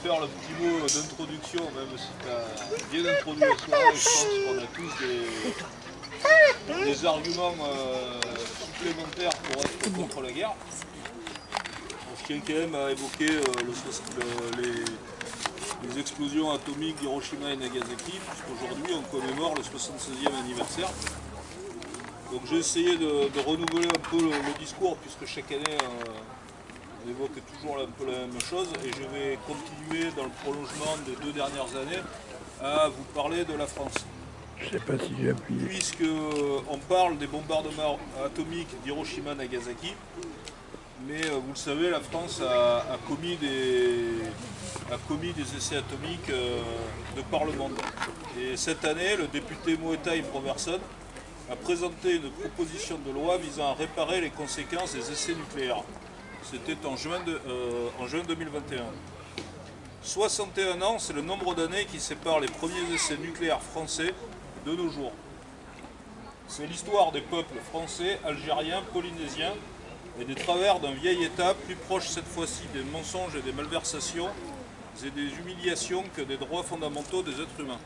faire le petit mot d'introduction, même si tu as bien introduit la soirée. Je pense qu'on a tous des arguments supplémentaires pour être contre la guerre. Je tiens quand même à évoquer les explosions atomiques d'Hiroshima et Nagasaki, puisqu'aujourd'hui on commémore le 76e anniversaire. Donc j'ai essayé de renouveler un peu le discours, puisque chaque année on évoque toujours un peu la même chose, et je vais continuer dans le prolongement des 2 dernières années à vous parler de la France. Je sais pas si j'ai appuyé. Puisqu'on parle des bombardements atomiques d'Hiroshima et Nagasaki, mais vous le savez, la France a commis des essais atomiques de par le monde. Et cette année, le député Moetai Broverson a présenté une proposition de loi visant à réparer les conséquences des essais nucléaires. C'était en juin 2021. 61 ans, c'est le nombre d'années qui sépare les premiers essais nucléaires français de nos jours. C'est l'histoire des peuples français, algériens, polynésiens et des travers d'un vieil État plus proche cette fois-ci des mensonges et des malversations et des humiliations que des droits fondamentaux des êtres humains.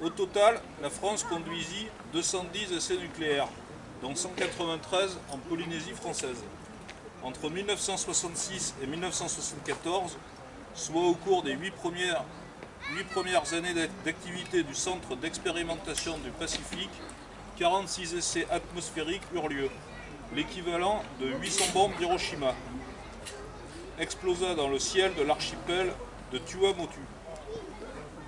Au total, la France conduisit 210 essais nucléaires, dont 193 en Polynésie française. Entre 1966 et 1974, soit au cours des 8 premières années d'activité du Centre d'expérimentation du Pacifique, 46 essais atmosphériques eurent lieu, l'équivalent de 800 bombes d'Hiroshima, explosa dans le ciel de l'archipel de Tuamotu.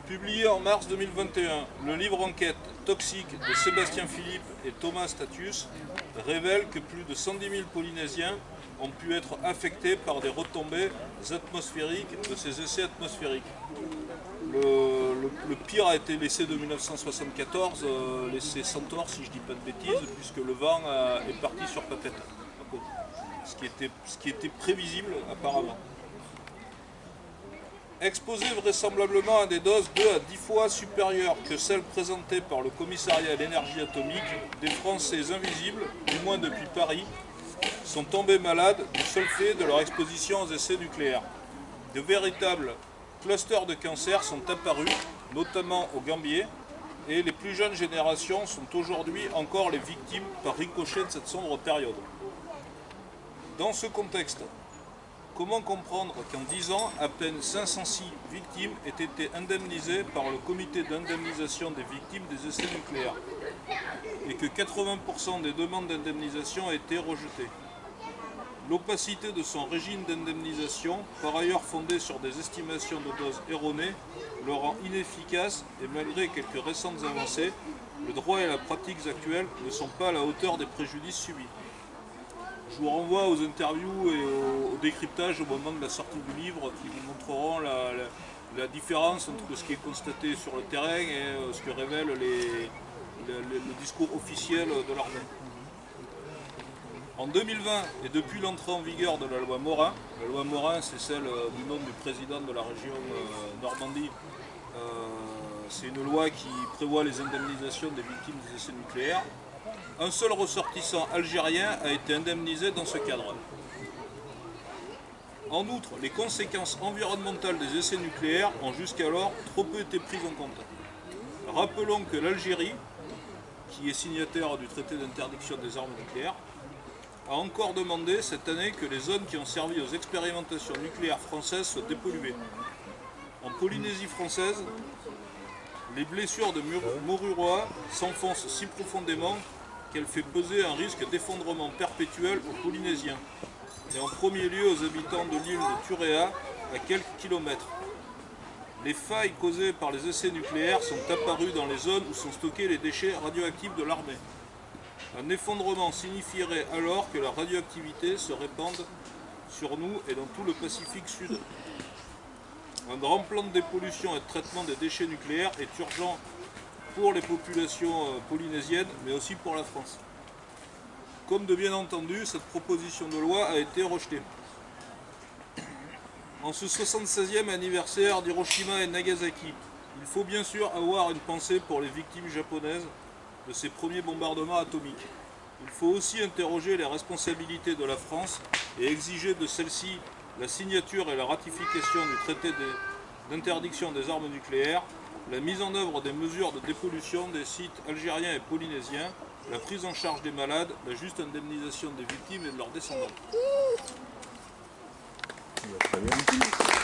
Publié en mars 2021, le livre enquête Toxique de Sébastien Philippe et Thomas Statius révèle que plus de 110 000 Polynésiens ont pu être affectés par des retombées atmosphériques de ces essais atmosphériques. Le pire a été l'essai de 1974, l'essai Centaure, si je ne dis pas de bêtises, puisque le vent est parti sur Papeete, ce qui était prévisible apparemment. Exposé vraisemblablement à des doses 2 à 10 fois supérieures que celles présentées par le commissariat à l'énergie atomique, des Français invisibles, du moins depuis Paris, sont tombés malades du seul fait de leur exposition aux essais nucléaires. De véritables clusters de cancer sont apparus, notamment au Gambier, et les plus jeunes générations sont aujourd'hui encore les victimes par ricochet de cette sombre période. Dans ce contexte, comment comprendre qu'en 10 ans, à peine 506 victimes aient été indemnisées par le comité d'indemnisation des victimes des essais nucléaires et que 80% des demandes d'indemnisation aient été rejetées? L'opacité de son régime d'indemnisation, par ailleurs fondé sur des estimations de doses erronées, le rend inefficace et malgré quelques récentes avancées, le droit et la pratique actuelle ne sont pas à la hauteur des préjudices subis. Je vous renvoie aux interviews et au décryptage au moment de la sortie du livre qui vous montreront la différence entre ce qui est constaté sur le terrain et ce que révèle le discours officiel de l'armée. En 2020, et depuis l'entrée en vigueur de la loi Morin c'est celle du nom du président de la région Normandie, c'est une loi qui prévoit les indemnisations des victimes des essais nucléaires, un seul ressortissant algérien a été indemnisé dans ce cadre. En outre, les conséquences environnementales des essais nucléaires ont jusqu'alors trop peu été prises en compte. Rappelons que l'Algérie, qui est signataire du traité d'interdiction des armes nucléaires, a encore demandé cette année que les zones qui ont servi aux expérimentations nucléaires françaises soient dépolluées. En Polynésie française, les blessures de Moruroa s'enfoncent si profondément qu'elle fait peser un risque d'effondrement perpétuel aux Polynésiens, et en premier lieu aux habitants de l'île de Turea, à quelques kilomètres. Les failles causées par les essais nucléaires sont apparues dans les zones où sont stockés les déchets radioactifs de l'armée. Un effondrement signifierait alors que la radioactivité se répande sur nous et dans tout le Pacifique Sud. Un grand plan de dépollution et de traitement des déchets nucléaires est urgent pour les populations polynésiennes, mais aussi pour la France. Comme de bien entendu, cette proposition de loi a été rejetée. En ce 76e anniversaire d'Hiroshima et Nagasaki, il faut bien sûr avoir une pensée pour les victimes japonaises de ces premiers bombardements atomiques. Il faut aussi interroger les responsabilités de la France et exiger de celle-ci la signature et la ratification du traité d'interdiction des armes nucléaires, la mise en œuvre des mesures de dépollution des sites algériens et polynésiens, la prise en charge des malades, la juste indemnisation des victimes et de leurs descendants. Très bien.